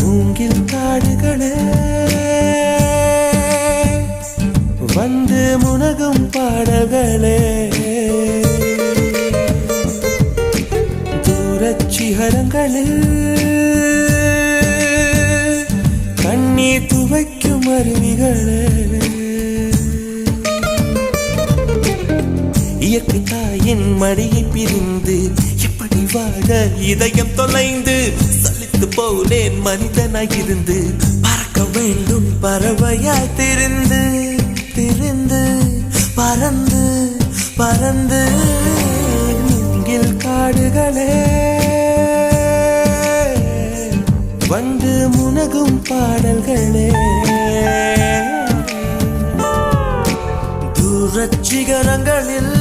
மூங்கில் காடுகளே வந்து முனகும் பாடல்களே தூரச் சிகரங்களில் கண்ணீர் துவைக்கும் அருவிகளே இயற்கை தாயின் மடியை பிரிந்து எப்படி வாழ இதயம் தொலைந்து சலித்து போனேன் மனிதனாயிருந்து பறக்க வேண்டும் பறவையாய் திரிந்து திரிந்து பறந்து பறந்து மூங்கில் காடுகளே வந்து முனகும் பாடல்களே தூரச் சிகரங்களில்